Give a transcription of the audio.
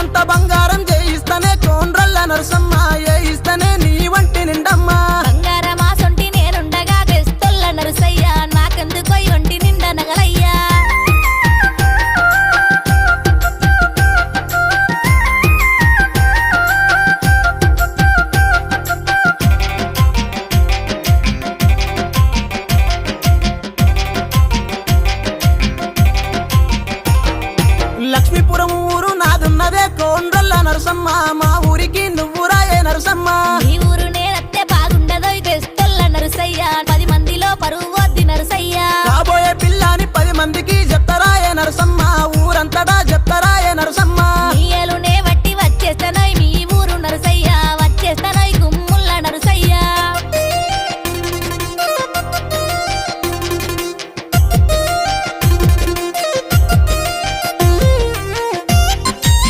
కొండంత బంగారం చేయిస్తనే కోండ్రల్ల నరసమ్మ ఏయిస్తనే నీ వంటి నిండమ్మా బంగారమా సొంటి నేనుండగా తెస్తొల్ల నరుసయ్యా నాకెందుకో ఒంటి నిండా నగలయ్యా లక్ష్మీపురం ఊరు నాదున్నదే కోండ్రల్ల నరసమ్మ మా ఊరికి నువ్వు రాయే నరసమ్మ ఈ ఊరు నేనత్తే బాగుండదో తెస్తొల్ల నరుసయ్యా 10 మందిలో పరువు వద్ది నరుసయ్యా కాబోయే పిల్లని 10 మందికి చెప్తరాయే నరసమ్మ ఊరంతటా చెప్తరాయే నరసమ్మ